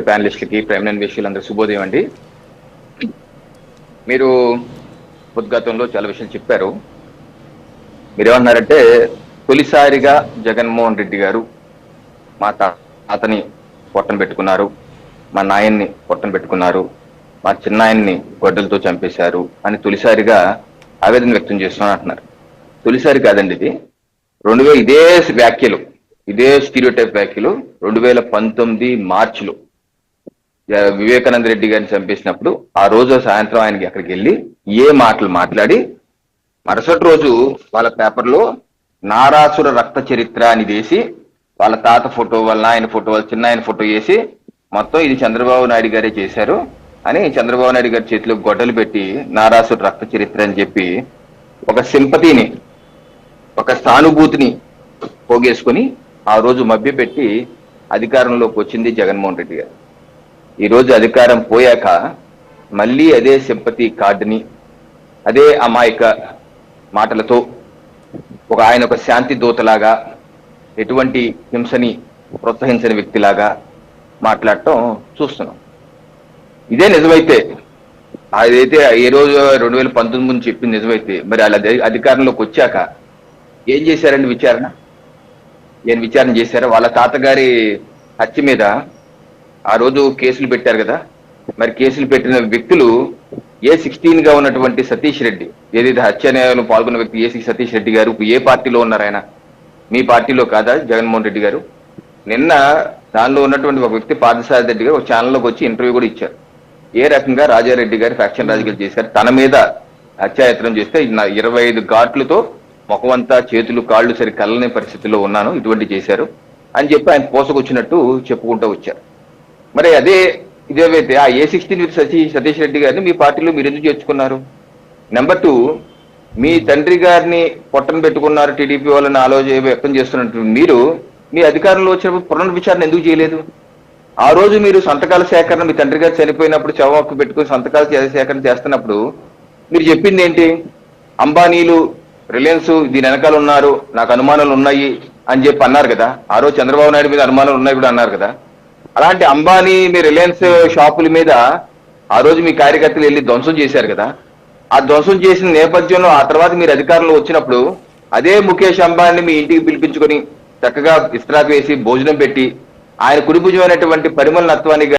ప్యానలిస్టులకి prime line విషయాలందరూ శుభోదయం అండి. మీరు ఉద్ఘాతంలో చాలా విషయాలు చెప్పారు. మీరేమన్నారంటే తొలిసారిగా జగన్మోహన్ రెడ్డి గారు మా తాతని పొట్టన పెట్టుకున్నారు, మా నాయన్ని పొట్టన పెట్టుకున్నారు, మా చిన్నాయన్ని గొడ్డలతో చంపేశారు అని తొలిసారిగా ఆవేదన వ్యక్తం చేస్తున్నారు అంటున్నారు. తొలిసారి కాదండి ఇది. ఇదే వ్యాఖ్యలు, ఇదే స్టీరియోటైప్ వ్యాఖ్యలు 2019 మార్చిలో వివేకానంద రెడ్డి గారిని చంపేసినప్పుడు ఆ రోజు సాయంత్రం ఆయనకి అక్కడికి వెళ్ళి ఏ మాటలు మాట్లాడి మరుసటి రోజు వాళ్ళ పేపర్లో నారాసుర రక్త చరిత్ర అని వేసి వాళ్ళ తాత ఫోటో, వాళ్ళ నాయన ఫోటో, వాళ్ళ చిన్న ఆయన ఫోటో వేసి మొత్తం ఇది చంద్రబాబు నాయుడు గారే చేశారు అని చంద్రబాబు నాయుడు గారి చేతిలో గొడ్డలు పెట్టి నారాసుర రక్త చరిత్ర అని చెప్పి ఒక సింపతిని, ఒక సానుభూతిని పోగేసుకుని ఆ రోజు మభ్యపెట్టి అధికారంలోకి వచ్చింది జగన్మోహన్ రెడ్డి గారు. ఈ రోజు అధికారం పోయాక మళ్ళీ అదే సింపతి కార్డుని, అదే అమాయక మాటలతో ఆయన ఒక శాంతి దూతలాగా, ఎటువంటి హింసని ప్రోత్సహించని వ్యక్తిలాగా మాట్లాడటం చూస్తున్నాం. ఇదే నిజమైతే, అదైతే ఏ రోజు 2019 ముందు చెప్పింది నిజమైతే, మరి వాళ్ళ అధికారంలోకి వచ్చాక ఏం చేశారండి విచారణ? ఏం విచారణ చేశారు? వాళ్ళ తాతగారి హత్య మీద ఆ రోజు కేసులు పెట్టారు కదా. మరి కేసులు పెట్టిన వ్యక్తులు A16 గా ఉన్నటువంటి సతీష్ రెడ్డి, ఏదైతే హత్యలో పాల్గొన్న వ్యక్తి సతీష్ రెడ్డి గారు ఏ పార్టీలో ఉన్నారు? ఆయన మీ పార్టీలో కాదా జగన్మోహన్ రెడ్డి గారు? నిన్న దానిలో ఉన్నటువంటి ఒక వ్యక్తి పార్థసారథి రెడ్డి గారు ఒక ఛానల్లోకి వచ్చి ఇంటర్వ్యూ కూడా ఇచ్చారు. ఏ రకంగా రాజారెడ్డి గారు ఫ్యాక్షన్ రాజకీయాలు చేశారు, తన మీద హత్యాయత్నం చేస్తే 25 ఘాట్లతో ముఖమంతా, చేతులు కాళ్ళు సరి కళ్ళని పరిస్థితిలో ఉన్నాను, ఇటువంటి చేశారు అని చెప్పి ఆయన పోసకొచ్చినట్టు చెప్పుకుంటూ వచ్చారు. మరి ఇదేవైతే ఆ A16 సతీష్ రెడ్డి గారిని మీ పార్టీలో మీరు ఎందుకు చేర్చుకున్నారు? నెంబర్ 2, మీ తండ్రి గారిని పొట్టన పెట్టుకున్నారు టీడీపీ వాళ్ళని ఆలోచన వ్యక్తం చేస్తున్నట్టు మీరు మీ అధికారంలో వచ్చినప్పుడు పునర్విచారణ ఎందుకు చేయలేదు? ఆ రోజు మీరు సంతకాల సేకరణ, మీ తండ్రి గారు చనిపోయినప్పుడు చవకు పెట్టుకుని సంతకాల సేకరణ చేస్తున్నప్పుడు మీరు చెప్పింది ఏంటి? అంబానీలు, రిలయన్స్ దీని వెనకాల ఉన్నారు, నాకు అనుమానాలు ఉన్నాయి అని చెప్పి అన్నారు కదా. ఆ రోజు చంద్రబాబు నాయుడు మీద అనుమానాలు ఉన్నాయి కూడా అన్నారు కదా. అలాంటి అంబానీ, మీ రిలయన్స్ షాపుల మీద ఆ రోజు మీ కార్యకర్తలు వెళ్ళి ధ్వంసం చేశారు కదా. ఆ ధ్వంసం చేసిన నేపథ్యంలో ఆ తర్వాత మీరు అధికారంలో వచ్చినప్పుడు అదే ముఖేష్ అంబానీ మీ ఇంటికి పిలిపించుకొని చక్కగా ఇస్త్రాకు వేసి భోజనం పెట్టి ఆయన కుడిభుజమైనటువంటి పరిమళ నత్వాన్ని